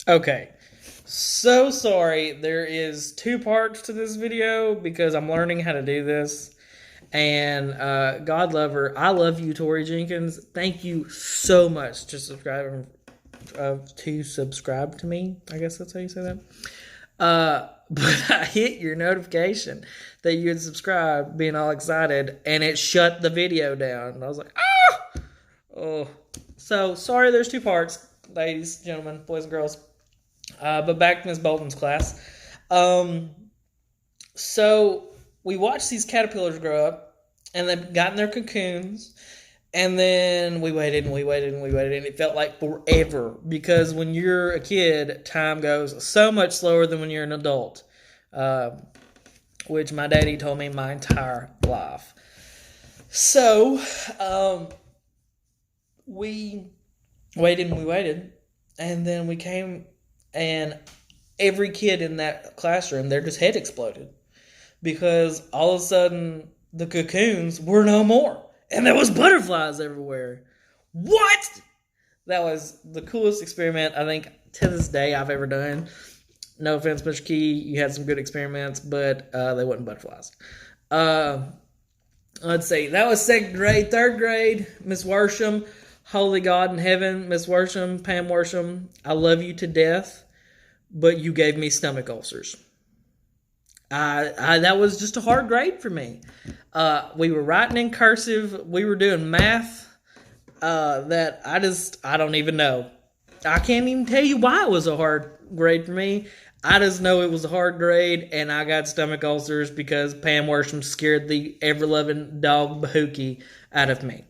Okay. So sorry. There is two parts to this video because I'm learning how to do this. And God love her. I love you, Tori Jenkins. Thank you so much to subscribe to me. I guess that's how you say that. But I hit your notification that you had subscribed, being all excited, and it shut the video down. And I was like, ah! Oh. So sorry. There's two parts, ladies, gentlemen, boys and girls. But back to Miss Bolton's class. Um, so we watched these caterpillars grow up, and they got in their cocoons, and then we waited and we waited and we waited, and it felt like forever because when you're a kid, time goes so much slower than when you're an adult, uh, which my daddy told me my entire life. So we waited and we waited, and then we came, and every kid in that classroom, their just head exploded because all of a sudden the cocoons were no more and there was butterflies everywhere. What? That was the coolest experiment I think to this day I've ever done. No offense, Mr. Key, you had some good experiments, but they wasn't butterflies. Let's see, that was second grade. Third grade, Miss Worsham, holy God in heaven, Miss Worsham, Pam Worsham, I love you to death, but you gave me stomach ulcers. That was just a hard grade for me. We were writing in cursive. We were doing math that I don't even know. I can't even tell you why it was a hard grade for me. I just know it was a hard grade, and I got stomach ulcers because Pam Worsham scared the ever-loving dog Bahookie out of me.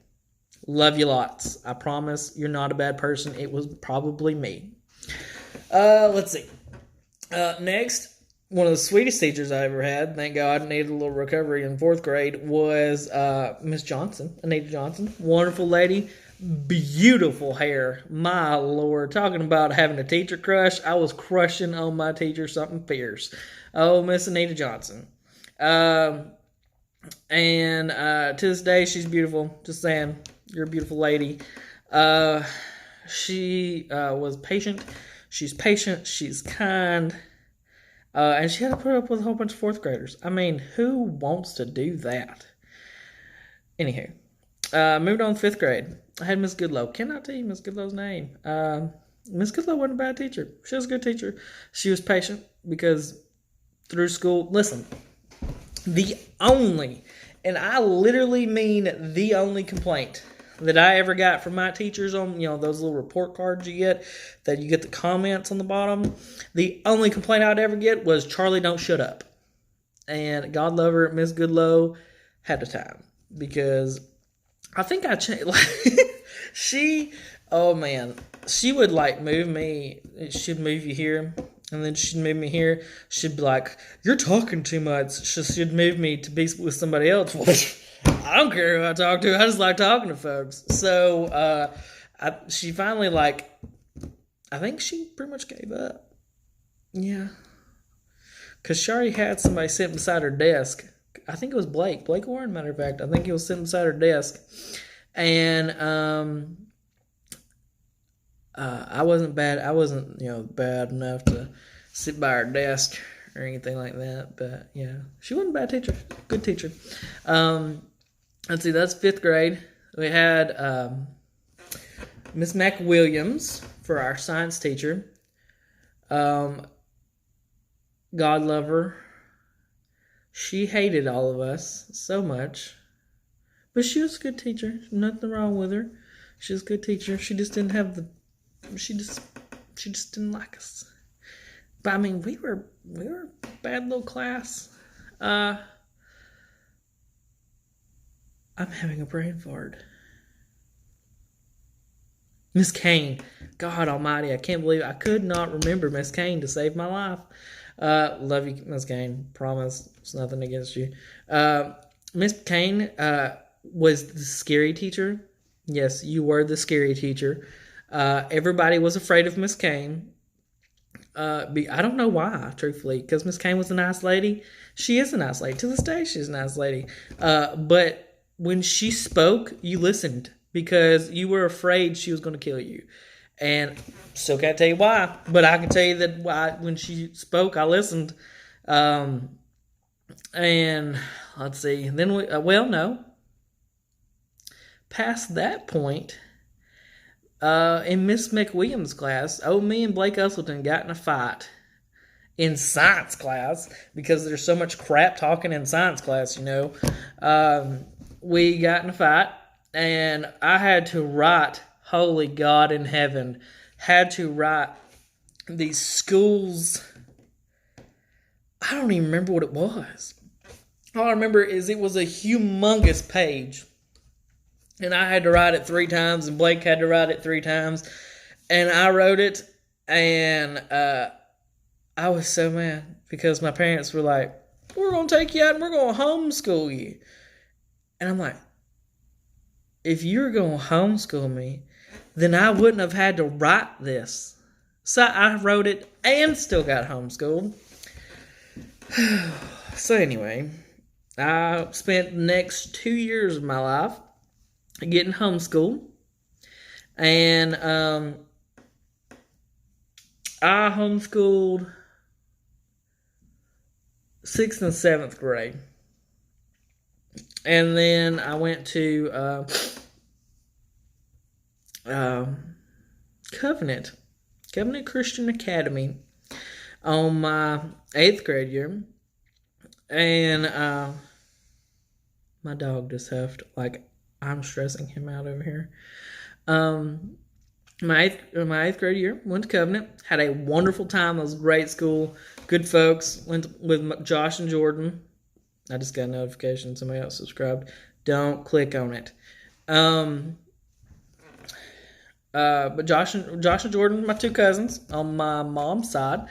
Love you lots. I promise you're not a bad person. It was probably me. Let's see. Next, one of the sweetest teachers I ever had, thank God, needed a little recovery in fourth grade, was Miss Johnson, Anita Johnson. Wonderful lady, beautiful hair. My Lord, talking about having a teacher crush, I was crushing on my teacher something fierce. Oh, Miss Anita Johnson. And to this day, she's beautiful. Just saying, you're a beautiful lady. She was patient. She's patient. She's kind. And she had to put up with a whole bunch of fourth graders. I mean, who wants to do that? Anywho, moved on to fifth grade. I had Miss Goodlow. Cannot tell you Miss Goodlow's name. Miss Goodlow wasn't a bad teacher. She was a good teacher. She was patient because through school, listen, the only, and I literally mean the only complaint that I ever got from my teachers on, those little report cards you get, that you get the comments on the bottom. The only complaint I'd ever get was, Charlie, don't shut up. And God love her, Miss Goodlow had the time. Because I think I changed, oh man, she would move me, she'd move you here, and then she'd move me here. She'd be like, you're talking too much. She'd move me to be with somebody else. I don't care who I talk to. I just like talking to folks. So she finally, I think she pretty much gave up. Yeah. Because she already had somebody sitting beside her desk. I think it was Blake. Blake Warren, matter of fact. I think he was sitting beside her desk. And I wasn't bad. I wasn't, bad enough to sit by her desk or anything like that. But, yeah, she wasn't a bad teacher. Good teacher. Let's see, that's fifth grade. We had Miss McWilliams for our science teacher. God love her. She hated all of us so much. But she was a good teacher. Nothing wrong with her. She was a good teacher. She just didn't have she just didn't like us. But I mean, we were a bad little class. I'm having a brain fart. Miss Kane. God almighty, I can't believe I could not remember Miss Kane to save my life. Love you, Miss Kane. Promise. It's nothing against you. Miss Kane was the scary teacher. Yes, you were the scary teacher. Everybody was afraid of Miss Kane. I don't know why, truthfully, because Miss Kane was a nice lady. She is a nice lady. To this day, she's a nice lady. But when she spoke, you listened because you were afraid she was going to kill you. And still can't tell you why, but I can tell you that when she spoke, I listened. And let's see, then no. Past that point, in Miss McWilliams' class, me and Blake Usselton got in a fight in science class because there's so much crap talking in science class, we got in a fight, and I had to write, holy God in heaven, had to write these schools. I don't even remember what it was. All I remember is it was a humongous page. And I had to write it 3 times, and Blake had to write it 3 times. And I wrote it, and I was so mad because my parents were like, we're going to take you out and we're going to homeschool you. And I'm like, if you're going to homeschool me, then I wouldn't have had to write this. So I wrote it and still got homeschooled. So anyway, I spent the next 2 years of my life getting homeschooled. And I homeschooled 6th and 7th grade. And then I went to Covenant Christian Academy on my 8th grade year. And my dog just huffed like I'm stressing him out over here. My eighth grade year, went to Covenant, had a wonderful time. It was a great school, good folks. Went with Josh and Jordan. I just got a notification somebody else subscribed. Don't click on it. But Josh and Jordan, my 2 cousins on my mom's side,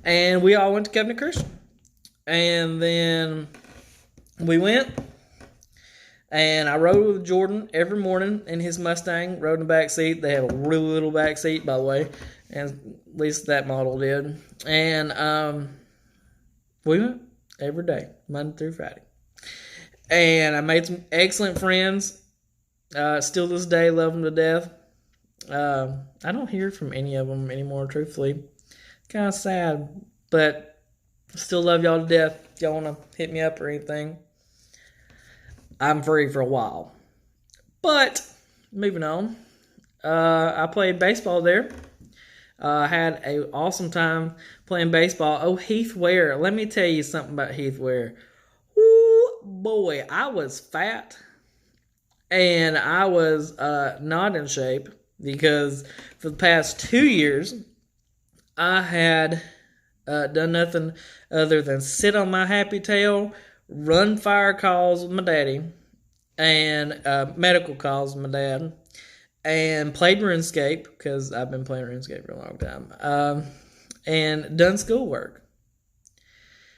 and we all went to Covenant Christian. And then we went. And I rode with Jordan every morning in his Mustang, rode in the back seat. They have a really little back seat, by the way, and at least that model did. And we went every day, Monday through Friday. And I made some excellent friends. Still this day, love them to death. I don't hear from any of them anymore, truthfully. Kind of sad, but still love y'all to death. If y'all want to hit me up or anything, I'm free for a while. But, moving on. I played baseball there. Had an awesome time playing baseball. Oh, Heath Ware. Let me tell you something about Heath Ware. Ooh, boy, I was fat. And I was not in shape because for the past 2 years, I had done nothing other than sit on my happy tail, run fire calls with my daddy, and medical calls with my dad, and played RuneScape, because I've been playing RuneScape for a long time, and done schoolwork.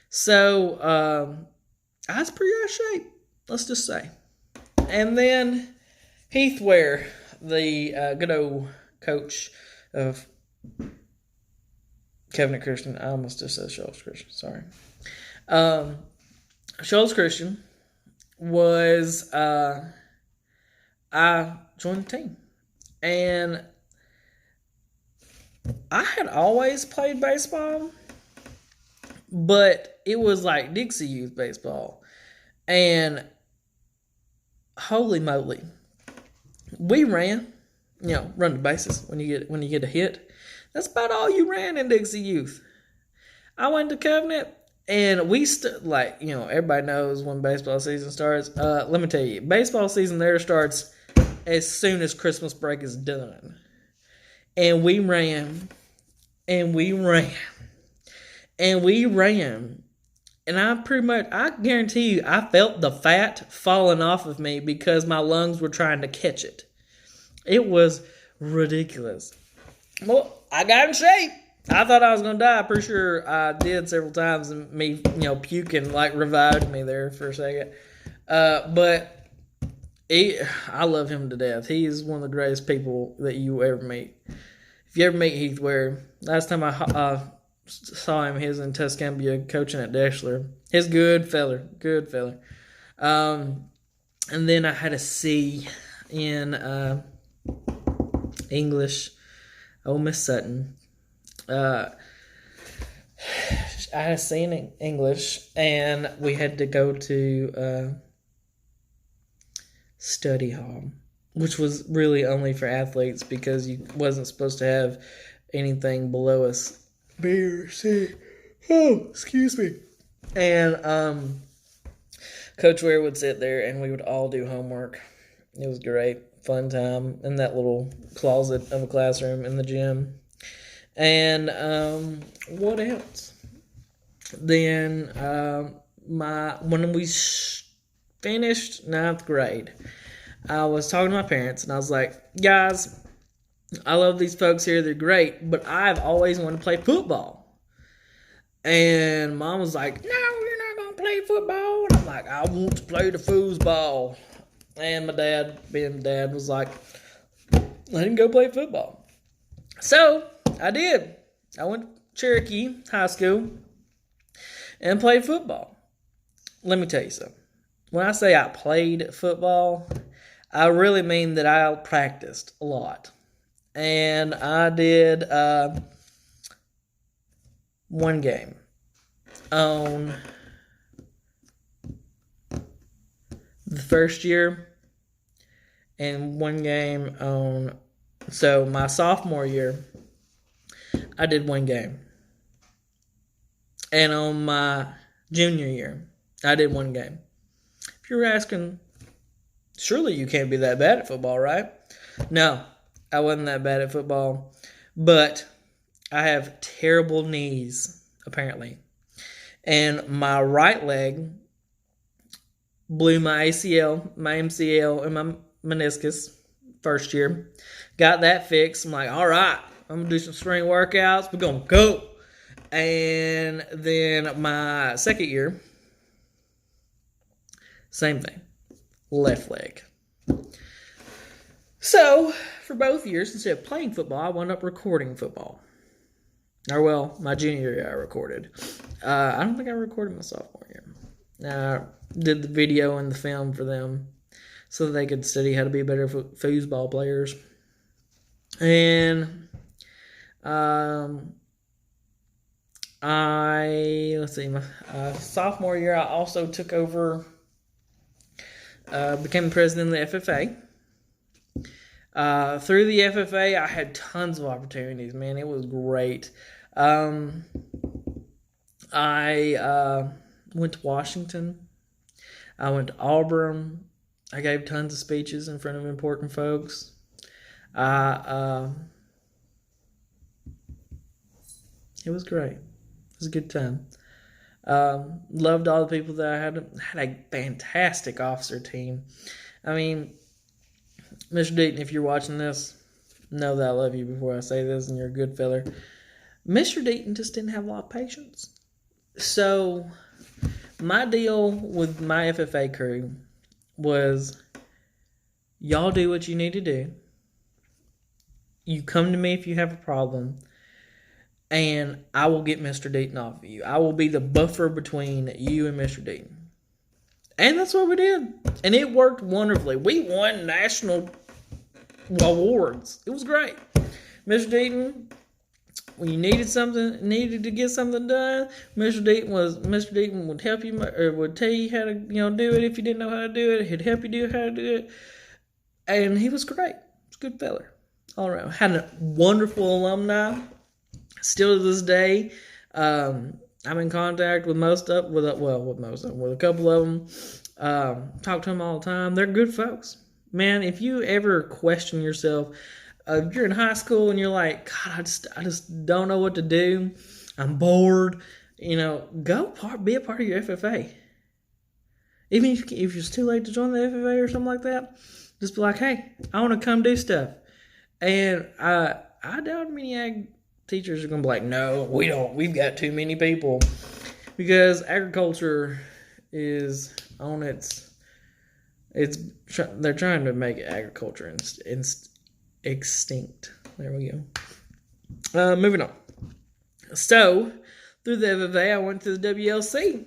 So, I was pretty out of shape, let's just say. And then Heath Ware, the good old coach of Covenant Christian, I almost just said Shoals Christian, sorry. Shoals Christian was, I joined the team. And I had always played baseball, but it was like Dixie Youth baseball. And holy moly, we ran, run the bases when you get a hit. That's about all you ran in Dixie Youth. I went to Covenant, and we everybody knows when baseball season starts. Let me tell you, baseball season there starts as soon as Christmas break is done. And we ran, and we ran, and we ran. And I guarantee you, I felt the fat falling off of me because my lungs were trying to catch it. It was ridiculous. Well, I got in shape. I thought I was going to die. Pretty sure I did several times, and me, puking revived me there for a second. But I love him to death. He is one of the greatest people that you will ever meet. If you ever meet Heath Ware, last time I saw him, he was in Tuscumbia coaching at Deschler. He's a good feller. And then I had a C in English. Oh, Miss Sutton. Uh, I had C in English, and we had to go to study hall, which was really only for athletes because you wasn't supposed to have anything below us. B or C. Oh, excuse me. And Coach Ware would sit there, and we would all do homework. It was great, fun time in that little closet of a classroom in the gym. And what else? Then when we finished ninth grade, I was talking to my parents, and I was like, guys, I love these folks here. They're great, but I've always wanted to play football. And Mom was like, no, you're not going to play football. And I'm like, I want to play the foosball. And my dad, being dad, was like, let him go play football. So I did. I went to Cherokee High School and played football. Let me tell you something. When I say I played football, I really mean that I practiced a lot. And I did one game on the first year and one game on, so my sophomore year, I did one game. And on my junior year, I did one game. If you're asking, surely you can't be that bad at football, right? No, I wasn't that bad at football. But I have terrible knees, apparently. And my right leg blew my ACL, my MCL, and my meniscus first year. Got that fixed. I'm like, all right, I'm going to do some spring workouts. We're going to go. And then my second year, same thing, left leg. So, for both years, instead of playing football, I wound up recording football. Or, well, my junior year I recorded. I don't think I recorded my sophomore year. I did the video and the film for them so that they could study how to be better foosball players. And my sophomore year, I also took over, became president of the FFA. Through the FFA, I had tons of opportunities, man. It was great. I went to Washington. I went to Auburn. I gave tons of speeches in front of important folks. It was great. It was a good time. Loved all the people that I had. Had a fantastic officer team. I mean, Mr. Deaton, if you're watching this, know that I love you before I say this, and you're a good feller. Mr. Deaton just didn't have a lot of patience. So, my deal with my FFA crew was, y'all do what you need to do. You come to me if you have a problem, and I will get Mr. Deaton off of you. I will be the buffer between you and Mr. Deaton. And that's what we did. And it worked wonderfully. We won national awards. It was great. Mr. Deaton, when you needed to get something done, Mr. Deaton would help you, or would tell you how to, do it if you didn't know how to do it. He'd help you do how to do it. And he was great. He was a good feller all around. Had a wonderful alumni. Still to this day, I'm in contact with a couple of them. Talk to them all the time. They're good folks. Man, if you ever question yourself, if you're in high school and you're like, God, I just don't know what to do. I'm bored. Go be a part of your FFA. Even if it's too late to join the FFA or something like that, just be like, hey, I want to come do stuff. And I doubt many ag teachers are going to be like, no, we don't. We've got too many people. Because agriculture is on they're trying to make agriculture extinct. There we go. Moving on. So, through the FFA, I went to the WLC,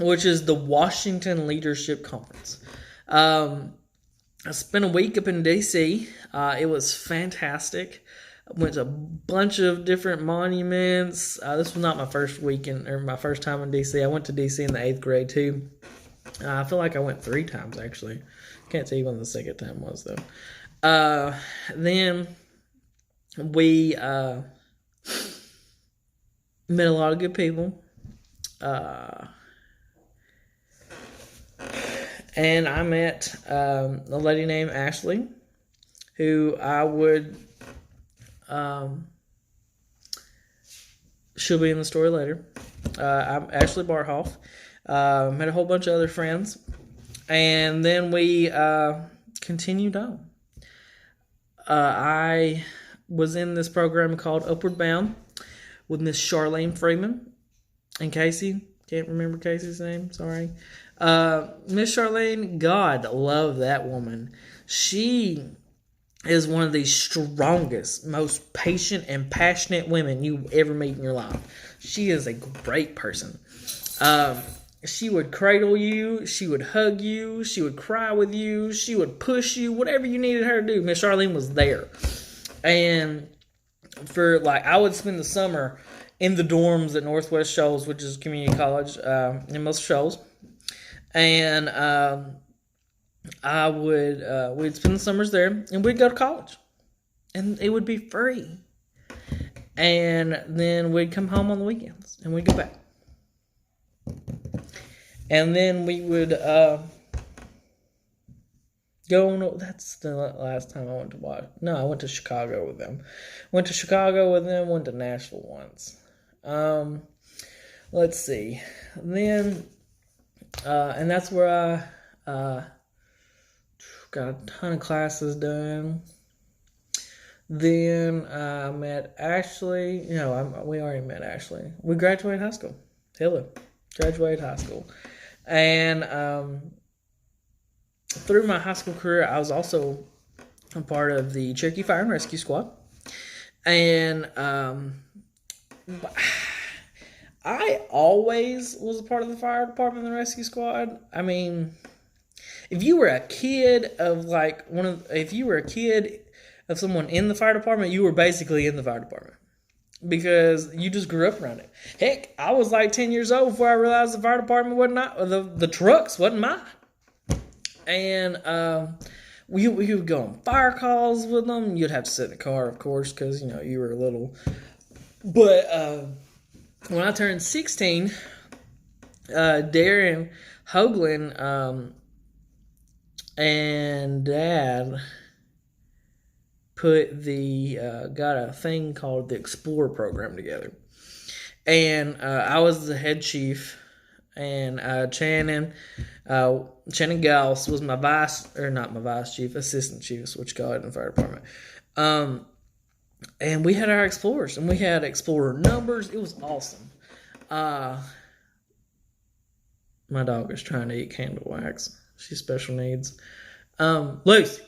which is the Washington Leadership Conference. I spent a week up in D.C. It was fantastic. Went to a bunch of different monuments. This was not my first weekend or my first time in DC. I went to DC in the 8th grade too. I feel like I went 3 times actually. Can't tell you when the second time was though. Then we met a lot of good people. And I met a lady named Ashley, who I would, she'll be in the story later. I'm Ashley Barhoff. Met a whole bunch of other friends. And then we continued on. I was in this program called Upward Bound with Miss Charlene Freeman and Casey. Can't remember Casey's name, sorry. Miss Charlene, God love that woman. She is one of the strongest, most patient and passionate women you ever meet in your life. She is a great person. She would cradle you, she would hug you, she would cry with you, she would push you, whatever you needed her to do. Miss Charlene was there. And for I would spend the summer in the dorms at Northwest Shoals, which is community college in most Shoals. And we'd spend the summers there, and we'd go to college. And it would be free. And then we'd come home on the weekends, and we'd go back. And then we would go on. That's the last time I went to watch. No, I went to Chicago with them. Went to Nashville once. Let's see. Then, and that's where I got a ton of classes done. Then I met Ashley. We already met Ashley. We graduated high school. Hello. Graduated high school. And through my high school career, I was also a part of the Cherokee Fire and Rescue Squad. And I always was a part of the fire department and the rescue squad. I mean, if you were a kid of someone in the fire department, you were basically in the fire department. Because you just grew up around it. Heck, I was 10 years old before I realized the fire department the trucks wasn't mine. And we would go on fire calls with them. You'd have to sit in the car, of course, because you were little. But when I turned 16, Darren Hoagland and Dad got a thing called the Explorer program together. And I was the head chief, and Shannon Gauss was assistant chief, is what you call it in the fire department. And we had our Explorers, and we had Explorer numbers. It was awesome. My dog is trying to eat candle wax. She's special needs. Lucy.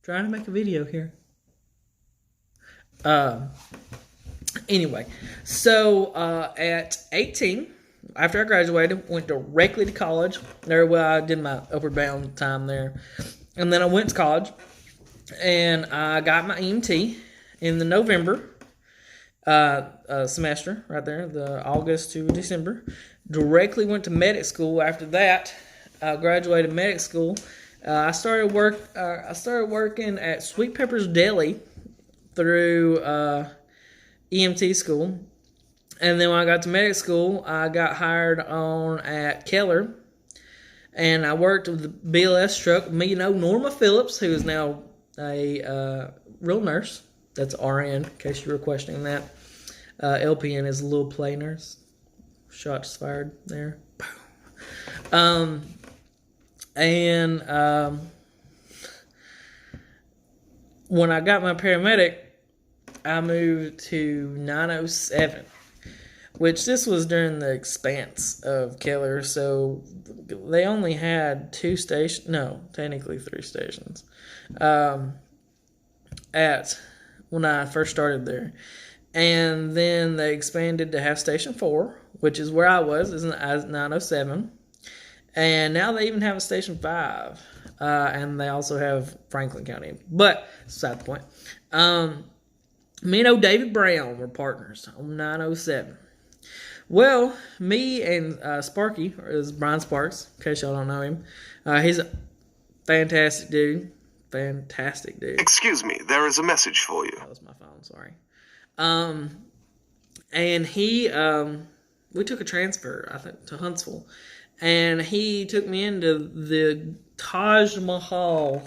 Trying to make a video here. Anyway, so at 18, after I graduated, went directly to college. There, I did my Upward Bound time there. And then I went to college, and I got my EMT in the November semester, right there, the August to December. Directly went to medic school after that. I graduated medic school. I started working at Sweet Pepper's Deli through EMT school, and then when I got to medic school, I got hired on at Keller, and I worked with the BLS truck. Norma Phillips, who is now a real nurse. That's RN, in case you were questioning that. LPN is a little play nurse. Shots fired there. And when I got my paramedic, I moved to 907, which this was during the expanse of Keller, so they only had 2 stations, no, technically 3 stations, when I first started there. And then they expanded to have Station 4, which is where I was, is 907. And now they even have a Station 5. And they also have Franklin County. But, beside the point. Me and old David Brown were partners on 907. Well, me and Sparky, or is Brian Sparks, in case y'all don't know him, he's a fantastic dude. Fantastic dude. Excuse me, there is a message for you. That was my phone, sorry. And he, we took a transfer, I think, to Huntsville. And he took me into the Taj Mahal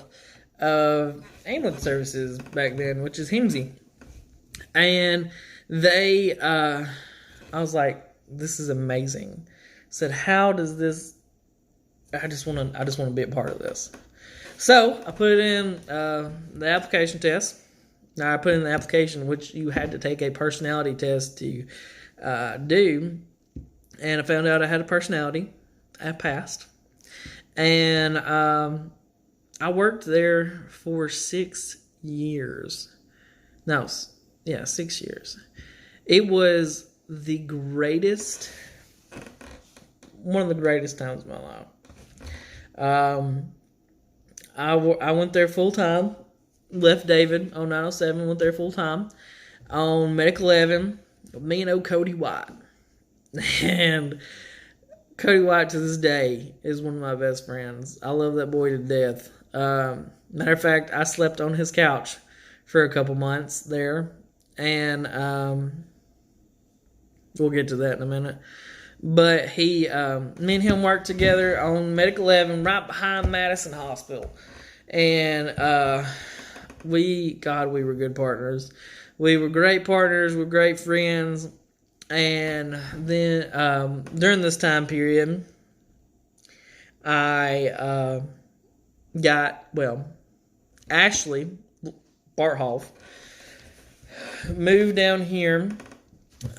of ambulance services back then, which is HIMSI. And they, I was like, this is amazing. Said, how does this, I just want to be a part of this. So I put in the application test. Now I put in the application, which you had to take a personality test to do. And I found out I had a personality. I passed. And I worked there for 6 years. No, yeah, 6 years. It was the greatest, one of the greatest times of my life. I went there full time. Left David on 907, went there full time. On Medic 11, me and old Cody White. And Cody White to this day is one of my best friends. I love that boy to death. Matter of fact, I slept on his couch for a couple months there. And we'll get to that in a minute. But me and him worked together on Medic 11 right behind Madison Hospital. And we were good partners. We were great partners. We were great friends. And then during this time period, I Ashley Barthoff moved down here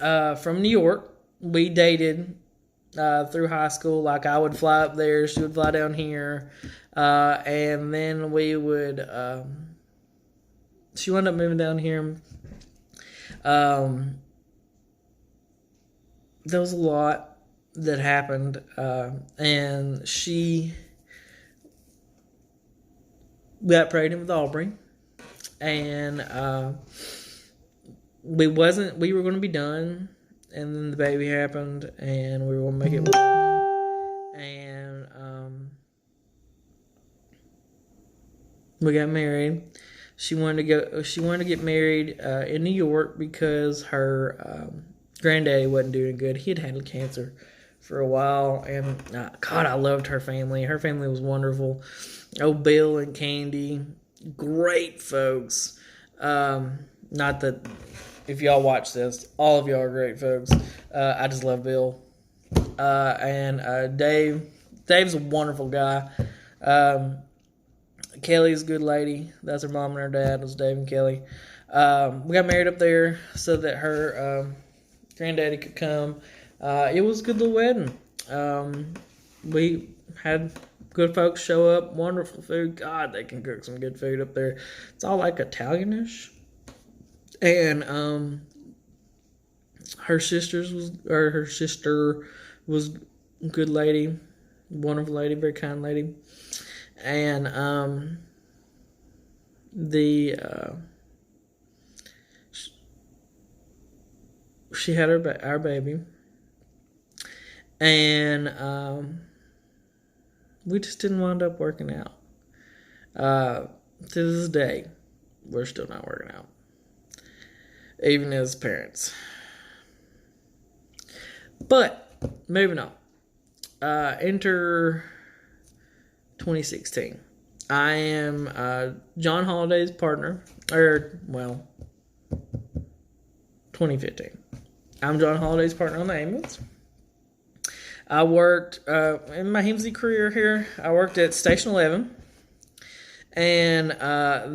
from New York. We dated through high school. Like, I would fly up there, she would fly down here, and then we would. She wound up moving down here. There was a lot that happened, and she got pregnant with Aubrey, and we were going to be done, and then the baby happened, and we were going to make it work, and we got married. She wanted to get married in New York because her granddaddy wasn't doing good. He had had cancer for a while, and God, I loved her family. Her family was wonderful. Oh, Bill and Candy, great folks. Not that if y'all watch this, all of y'all are great folks. I just love Bill. And Dave's a wonderful guy. Kelly's a good lady. That's her mom and her dad. It was Dave and Kelly. We got married up there so that her granddaddy could come. It was a good little wedding. We had good folks show up. Wonderful food. God, they can cook some good food up there. It's all like Italianish. And her sister was a good lady, wonderful lady, very kind lady. And she had our baby, and we just didn't wind up working out. To this day, we're still not working out, even as parents. But moving on, enter 2016. I am John Holliday's partner, 2015. I'm John Holliday's partner on the ambulance. I worked, in my HIMSI career here, I worked at Station 11. And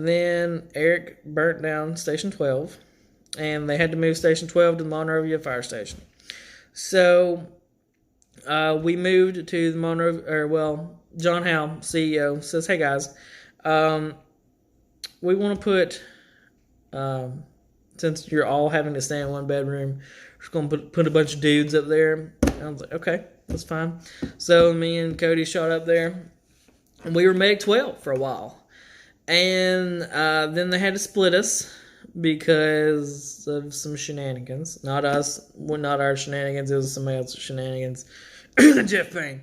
then Eric burnt down Station 12. And they had to move Station 12 to the Monrovia Fire Station. So we moved to the Monrovia, John Howe, CEO, says, hey guys, we want to put, since you're all having to stay in one bedroom, we're just going to put a bunch of dudes up there. And I was like, okay, that's fine. So me and Cody shot up there, and we were Medic 12 for a while. And then they had to split us because of some shenanigans. Not us, well, not our shenanigans. It was somebody else's shenanigans. Jeff Payne.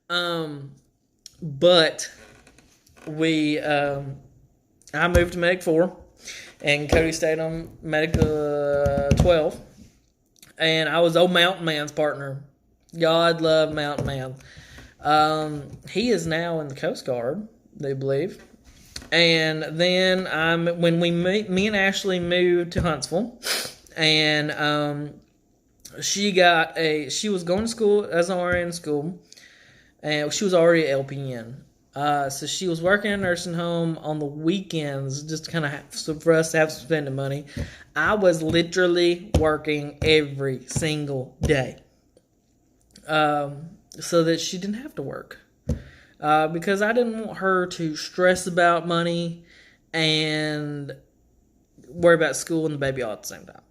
But I moved to Medic 4, and Cody stayed on Medic 12, and I was old Mountain Man's partner. God love Mountain Man. He is now in the Coast Guard, they believe. And then me and Ashley moved to Huntsville, and she was going to school as an RN school, and she was already at LPN. So she was working in a nursing home on the weekends, just to kind of for us to have some spending money. I was literally working every single day, so that she didn't have to work. Because I didn't want her to stress about money and worry about school and the baby all at the same time.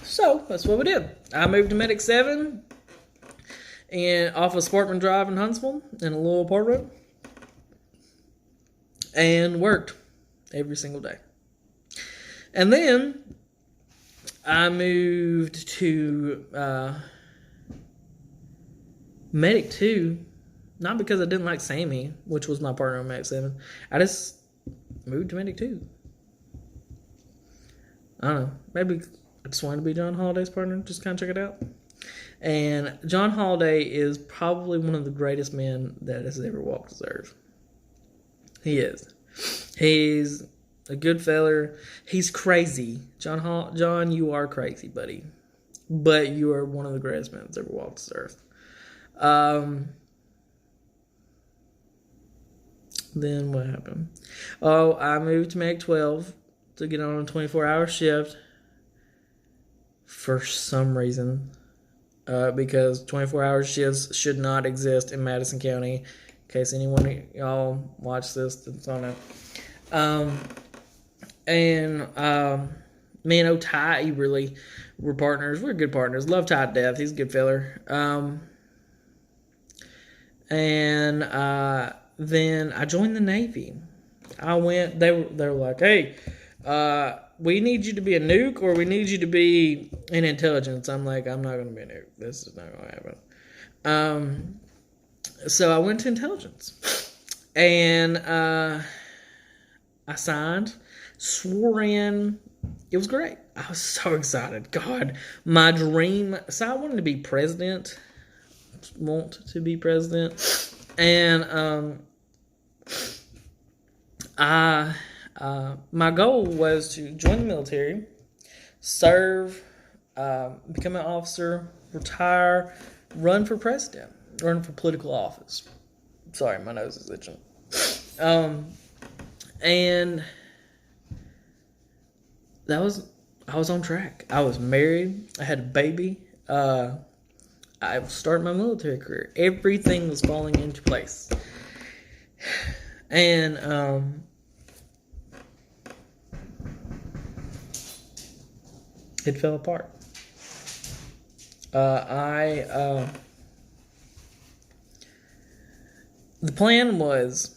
So that's what we did. I moved to Medic 7 and off of Sportman Drive in Huntsville in a little apartment, and worked every single day. And then I moved to Medic 2. Not because I didn't like Sammy, which was my partner on Medic 7. I just moved to Medic 2. I don't know. Maybe I just wanted to be John Holiday's partner. Just kind of check it out. And John Holiday is probably one of the greatest men that has ever walked this earth. He is. He's a good feller. He's crazy. John, you are crazy, buddy. But you are one of the greatest men that's ever walked this earth. Then what happened? Oh, I moved to Meg 12 to get on a 24-hour shift for some reason. Because 24-hour shifts should not exist in Madison County. In case anyone of y'all watch this, that's on it. Me and Ty really were partners. We're good partners. Love Ty to death. He's a good feller. Then I joined the Navy. I went. They were like, "Hey, we need you to be a nuke, or we need you to be in intelligence." I'm like, "I'm not going to be a nuke. This is not going to happen." So I went to intelligence, and I signed, swore in. It was great. I was so excited. God, my dream. So I wanted to be president. And my goal was to join the military, serve, become an officer, retire, run for president, run for political office. Sorry, my nose is itching. And I was on track. I was married. I had a baby. I started my military career. Everything was falling into place. And it fell apart. The plan was,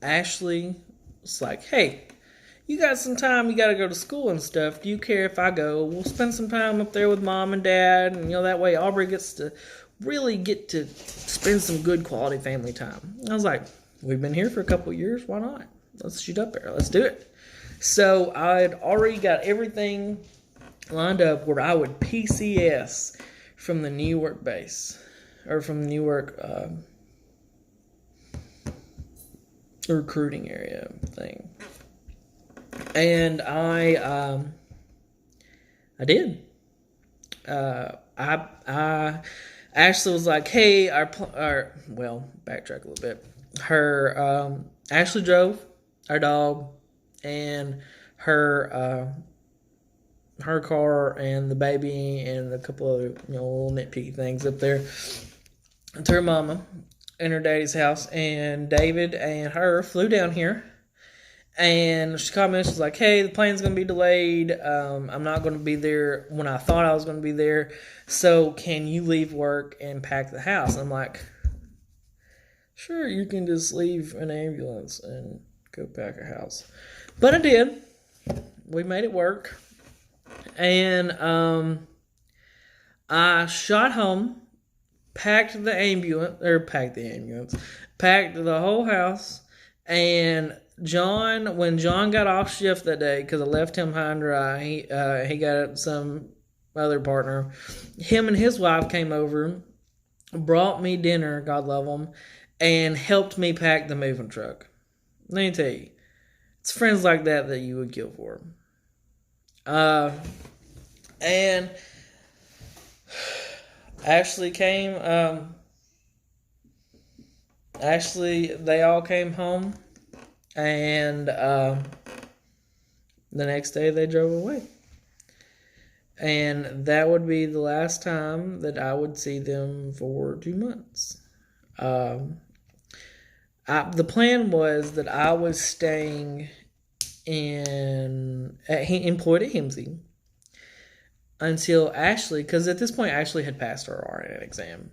Ashley was like, "Hey, you got some time, you got to go to school and stuff. Do you care if I go? We'll spend some time up there with mom and dad, and that way Aubrey gets to really get to spend some good quality family time." I was like, "We've been here for a couple of years. Why not? Let's shoot up there. Let's do it." So I had already got everything lined up where I would PCS from the Newark base, or from the Newark recruiting area thing. And I did. Ashley was like, "Hey, backtrack a little bit. Ashley drove our dog and her car and the baby and a couple other little nitpicky things up there to her mama in her daddy's house. And David and her flew down here. And she called me and she's like, "Hey, the plane's going to be delayed. I'm not going to be there when I thought I was going to be there. So can you leave work and pack the house?" I'm like, "Sure, you can just leave an ambulance and go pack a house. But I did. We made it work. And I shot home, packed the whole house, and when John got off shift that day, because I left him high and dry, he got some other partner. Him and his wife came over, brought me dinner, God love them, and helped me pack the moving truck. Let me tell you, it's friends like that you would kill for. And Ashley came. They all came home, and the next day they drove away. And that would be the last time that I would see them for 2 months. The plan was that I was staying employed at Hemsey until Ashley, because at this point Ashley had passed her RN exam.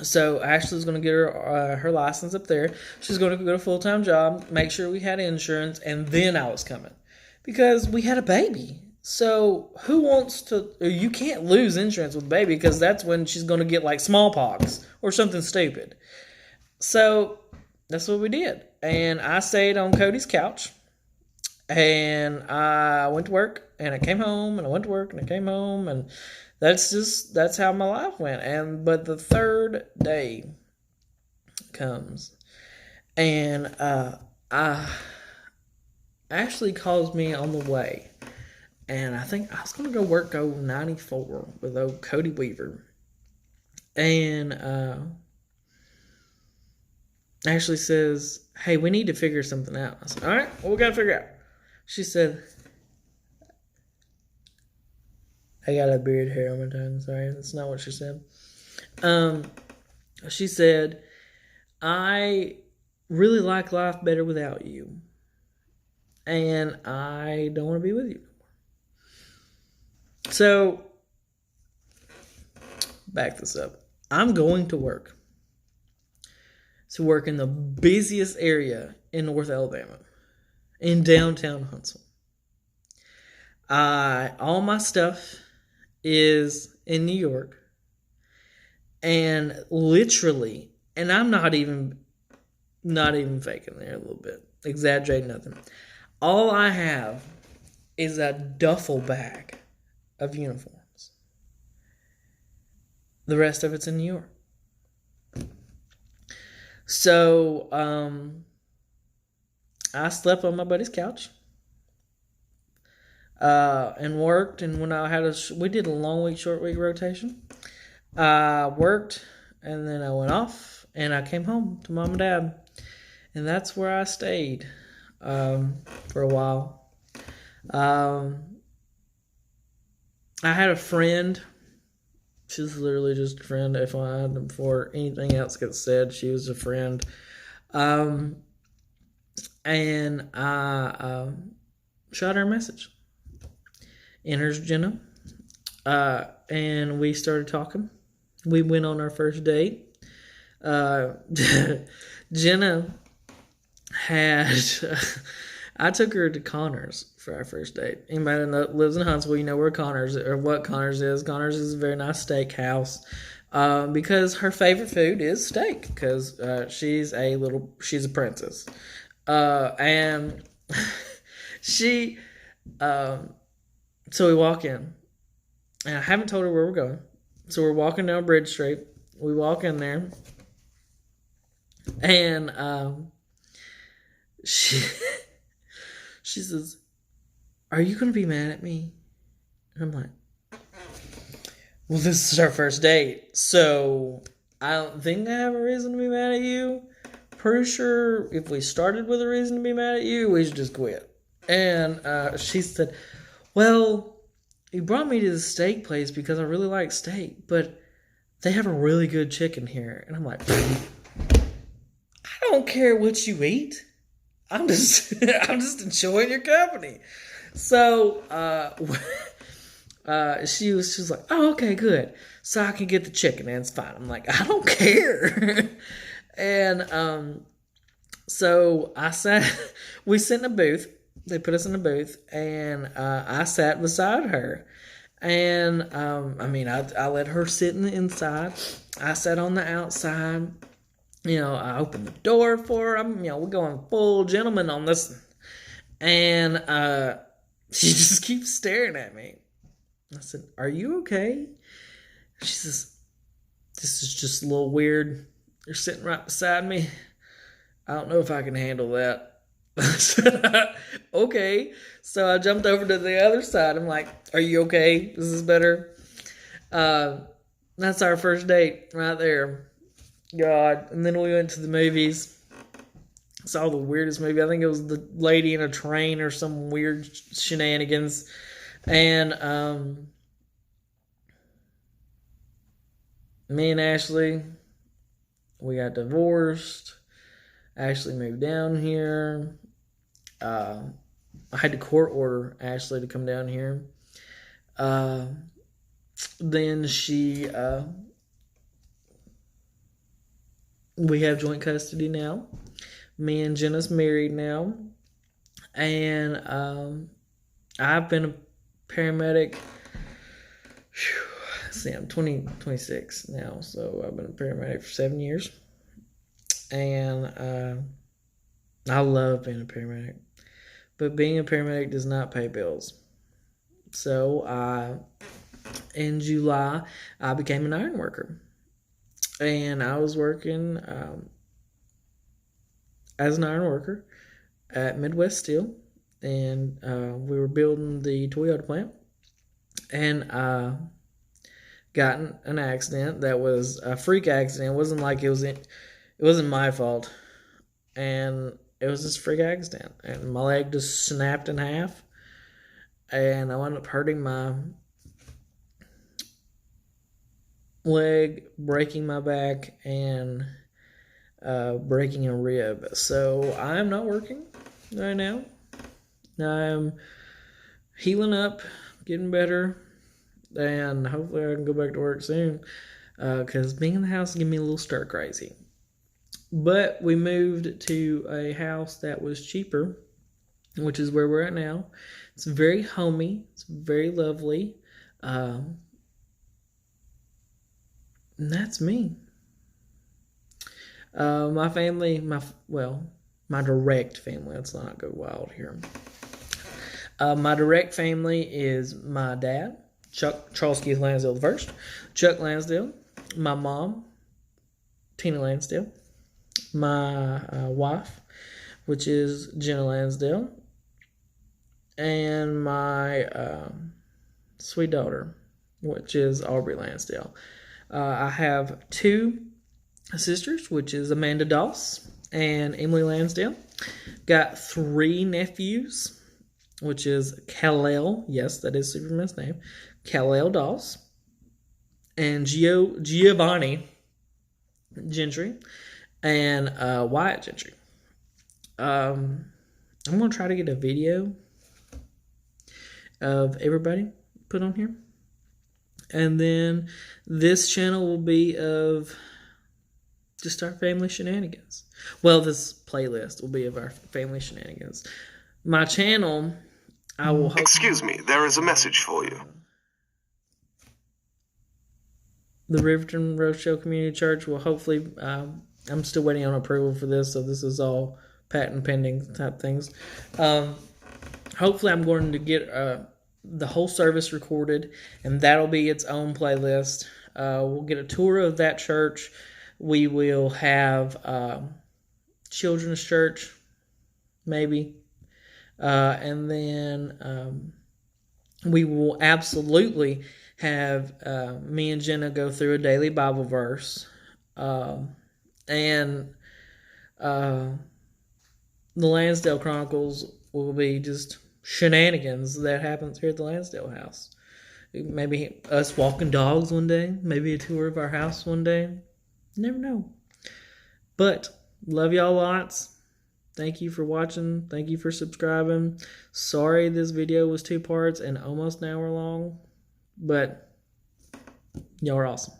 So Ashley's going to get her license up there. She's going to get a full-time job, make sure we had insurance, and then I was coming. Because we had a baby. So who wants to... You can't lose insurance with a baby, because that's when she's going to get like smallpox or something stupid. So that's what we did. And I stayed on Cody's couch. And I went to work, and I came home, and I went to work, and I came home, and that's how my life went. But the third day comes, and Ashley calls me on the way, and I think I was going to go work old 94 with old Cody Weaver, and Ashley says, "Hey, we need to figure something out." I said, "All right, what we got to figure out?" She said, I got a beard hair on my tongue. Sorry, that's not what she said. She said, I really like life better without you. And I don't want to be with you anymore. So, back this up. I'm going to work. To work in the busiest area in North Alabama. In downtown Huntsville. All my stuff is in New York. And literally, and I'm not even faking there a little bit, exaggerating nothing. All I have is a duffel bag of uniforms. The rest of it's in New York. So, I slept on my buddy's couch, and worked. And when we did a long week, short week rotation. I worked, and then I went off, and I came home to mom and dad, and that's where I stayed for a while. I had a friend. She's literally just a friend. Before anything else gets said, she was a friend. And I shot her a message. And here's Jenna. And we started talking. We went on our first date. Jenna had... I took her to Connors for our first date. Anybody that lives in Huntsville, you know where Connors, or what Connors is. Connors is a very nice steakhouse. Because her favorite food is steak. Because she's a princess. And she, so we walk in, and I haven't told her where we're going. So we're walking down Bridge Street. We walk in there, and she says, "Are you going to be mad at me?" And I'm like, "Well, this is our first date, so I don't think I have a reason to be mad at you. Pretty sure if we started with a reason to be mad at you, we should just quit." And she said, "Well, you brought me to the steak place because I really like steak, but they have a really good chicken here." And I'm like, "I don't care what you eat. I'm just enjoying your company." So she was like, "Oh, okay, good. So I can get the chicken and it's fine." I'm like, "I don't care." And So I sat, we sat in a booth. They put us in a booth, and I sat beside her. And I let her sit in the inside. I sat on the outside. I opened the door for her. We're going full gentleman on this. And she just keeps staring at me. I said, "Are you okay?" She says, "This is just a little weird. You're sitting right beside me. I don't know if I can handle that." I said, "Okay." So I jumped over to the other side. I'm like, "Are you okay? Is this better?" That's our first date right there. God. And then we went to the movies. Saw the weirdest movie. I think it was The Lady in a Train or some weird shenanigans. And me and Ashley, we got divorced. Ashley moved down here. I had to court order Ashley to come down here. Then we have joint custody now. Me and Jenna's married now. And I've been a paramedic. I'm 26 now, so I've been a paramedic for 7 years. And I love being a paramedic. But being a paramedic does not pay bills. So in July, I became an iron worker. And I was working as an iron worker at Midwest Steel. And we were building the Toyota plant. And got in an accident that was a freak accident. It wasn't like it wasn't my fault. And it was this freak accident. And my leg just snapped in half. And I wound up hurting my leg, breaking my back, and breaking a rib. So I'm not working right now. I'm healing up, getting better, and hopefully I can go back to work soon. Because being in the house is getting me a little stir crazy. But we moved to a house that was cheaper, which is where we're at now. It's very homey. It's very lovely. And that's me. My family, my direct family. Let's not go wild here. My direct family is my dad, Charles Keith Lansdell I, Chuck Lansdell, my mom, Tina Lansdell, my wife, which is Jenna Lansdell, and my sweet daughter, which is Aubrey Lansdell. I have 2 sisters, which is Amanda Doss and Emily Lansdell. Got 3 nephews, which is Kal-El, yes, that is Superman's name, Kal-El Doss, and Giovanni Gentry, and Wyatt Gentry. I'm going to try to get a video of everybody put on here. And then this channel will be of just our family shenanigans. Well, this playlist will be of our family shenanigans. My channel, I will... Excuse me, there is a message for you. The Riverton Rochelle Community Church will hopefully... I'm still waiting on approval for this, so this is all patent pending type things. Hopefully I'm going to get the whole service recorded, and that'll be its own playlist. We'll get a tour of that church. We will have children's church, maybe. And then we will absolutely have me and Jenna go through a daily Bible verse. And the Lansdale Chronicles will be just shenanigans that happens here at the Lansdale house. Maybe us walking dogs one day. Maybe a tour of our house one day. You never know. But love y'all lots. Thank you for watching. Thank you for subscribing. Sorry this video was 2 parts and almost an hour long. But y'all are awesome.